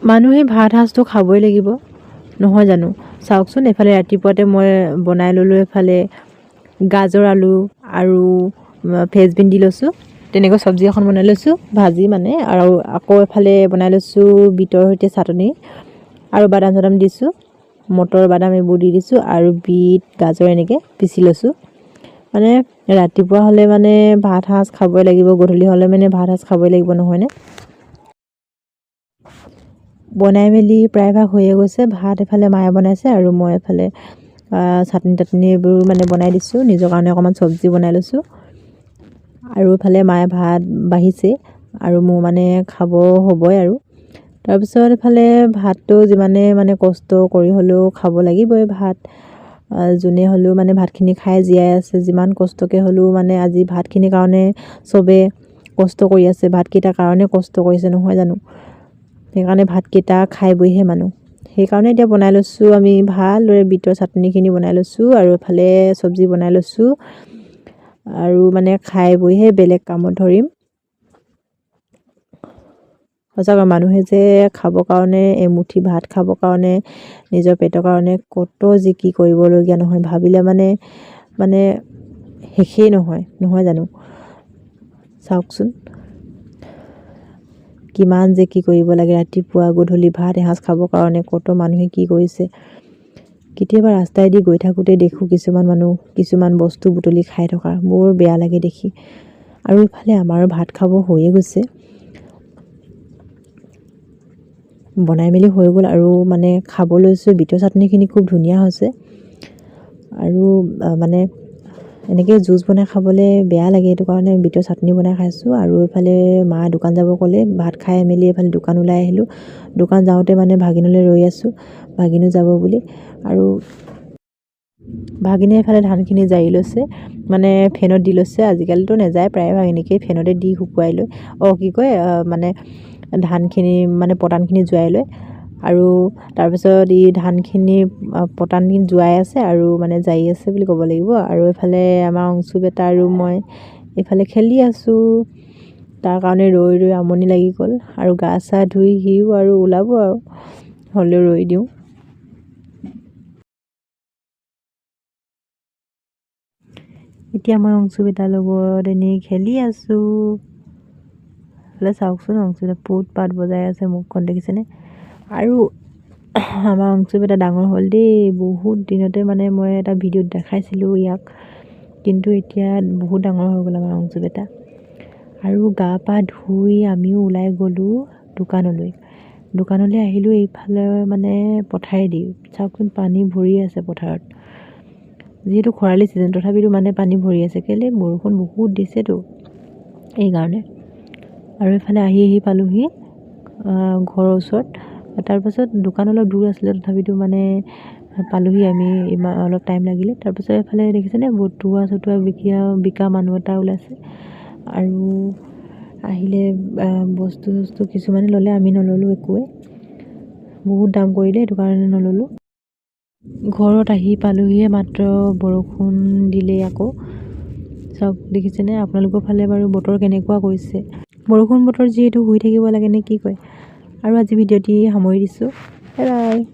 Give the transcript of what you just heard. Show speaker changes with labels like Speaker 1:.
Speaker 1: মানুহে ভাত সাজটো খাবই লাগিব নহয় জানো চাওকচোন এফালে ৰাতিপুৱাতে মই বনাই ল'লোঁ এফালে গাজৰ আলু আৰু ফ্ৰেঞ্চবিন দি লৈছোঁ তেনেকৈ চব্জি এখন বনাই লৈছোঁ ভাজি মানে আৰু আকৌ এফালে বনাই লৈছোঁ বিটৰ সৈতে চাটনি আৰু বাদাম চাদাম দিছোঁ মটৰ বাদাম এইবোৰ দি দিছোঁ আৰু বিট গাজৰ এনেকৈ পিচি লৈছোঁ মানে ৰাতিপুৱা হ'লে মানে ভাত সাজ খাবই লাগিব গধূলি হ'লে মানে ভাত সাজ খাবই লাগিব নহয়নে বনাই মেলি প্ৰায়ভাগ হৈয়ে গৈছে ভাত এফালে মায়ে বনাইছে আৰু মই এফালে চাটনি তাটনি এইবোৰ মানে বনাই দিছোঁ নিজৰ কাৰণে অকণমান চব্জি বনাই লৈছোঁ আৰু এফালে মায়ে ভাত বাঢ়িছে আৰু মোৰ মানে খাব হ'বই আৰু তাৰপিছত এফালে ভাতটো যিমানে মানে কষ্ট কৰি হ'লেও খাব লাগিবই ভাত যোনে হ'লেও মানে ভাতখিনি খাই জীয়াই আছে যিমান কষ্টকৈ হ'লেও মানে আজি ভাতখিনিৰ কাৰণে চবে কষ্ট কৰি আছে ভাতকেইটাৰ কাৰণে কষ্ট কৰিছে নহয় জানো সেইকাৰণে ভাতকেইটা খাই বৈহে মানুহ সেইকাৰণে এতিয়া বনাই লৈছোঁ আমি ভালদৰে বিটৰ চাটনিখিনি বনাই লৈছোঁ আৰু এফালে চব্জি বনাই লৈছোঁ আৰু মানে খাই বৈহে বেলেগ কামত ধৰিম সঁচাকৈ মানুহে যে খাবৰ কাৰণে এমুঠি ভাত খাবৰ কাৰণে নিজৰ পেটৰ কাৰণে কত যে কি কৰিবলগীয়া নহয় ভাবিলে মানে শেষেই নহয় জানো চাওকচোন কিমান যে কি কৰিব লাগে ৰাতিপুৱা গধূলি ভাত এসাঁজ খাবৰ কাৰণে কত মানুহে কি কৰিছে কেতিয়াবা ৰাস্তাইদি গৈ থাকোঁতে দেখোঁ কিছুমান মানুহ কিছুমান বস্তু বুটলি খাই থকা বৰ বেয়া লাগে দেখি আৰু ইফালে আমাৰো ভাত খাব হৈয়ে গৈছে বনাই মেলি হৈ গ'ল আৰু মানে খাব লৈছোঁ বিটৰ চাটনিখিনি খুব ধুনীয়া হৈছে আৰু মানে এনেকৈ জুচ বনাই খাবলৈ বেয়া লাগে সেইটো কাৰণে বিটৰ চাটনি বনাই খাইছোঁ আৰু এইফালে মা দোকান যাব ক'লে ভাত খাই মেলি এইফালে দোকান ওলাই আহিলোঁ দোকান যাওঁতে মানে ভাগিনলৈ ৰৈ আছোঁ ভাগিনো যাব বুলি আৰু ভাগিনে এইফালে ধানখিনি জাৰি লৈছে মানে ফেনত দি লৈছে আজিকালিতো নাযায় প্ৰায়ভাগ এনেকৈ ফেনতে দি শুকুৱাই লৈ মানে ধানখিনি মানে পতানখিনি জোৱাই লৈ আৰু তাৰপিছত ই ধানখিনি পতানখিনি জোৱাই আছে আৰু মানে জাৰি আছে বুলি ক'ব লাগিব আৰু এইফালে আমাৰ অংশু বেটা আৰু মই এইফালে খেলি আছোঁ তাৰ কাৰণে ৰৈ আমনি লাগি গ'ল আৰু গা চা ধুই সিও আৰু ওলাব আৰু হ'লেও ৰৈ দিওঁ এতিয়া মই অংশু বেটাৰ লগত এনেই খেলি আছোঁ হ'লে চাওকচোন অংশু বেটা পুত পাত বজাই আছে মুখখন দেখিছেনে আৰু আমাৰ অংশু বেটা ডাঙৰ হ'ল দেই বহুত দিনতে মানে মই এটা ভিডিঅ'ত দেখাইছিলোঁ ইয়াক কিন্তু এতিয়া বহুত ডাঙৰ হৈ গ'ল আমাৰ অংশু বেটা আৰু গা পা ধুই আমিও ওলাই গ'লোঁ দোকানলৈ আহিলোঁ এইফালে মানে পথাৰেদি চাওকচোন পানী ভৰি আছে পথাৰত যিহেতু খৰালি ছিজন তথাপিতো মানে পানী ভৰি আছে কেলৈ বৰষুণ বহুত দিছেতো এইকাৰণে আৰু এইফালে আহি পালোহি ঘৰৰ ওচৰত তাৰপাছত দোকান অলপ দূৰ আছিলে তথাপিতো মানে পালোহি আমি ইমান অলপ টাইম লাগিলে তাৰপিছত এইফালে দেখিছেনে বতুৱা চতুৱা বিকা মানুহ এটা ওলাইছে আৰু আহিলে বস্তু কিছুমানে ল'লে আমি নল'লোঁ একোৱে বহুত দাম কৰিলে সেইটো কাৰণে নল'লোঁ ঘৰত আহি পালোহিয়ে মাত্ৰ বৰষুণ দিলেই আকৌ চাওক দেখিছেনে আপোনালোকৰ ফালে বাৰু বতৰ কেনেকুৱা কৰিছে বৰষুণ বতৰ যিহেতু শুই থাকিব লাগে নে কি কয় আৰু আজি ভিডিঅ'টি সামৰি দিছোঁ বাই বাই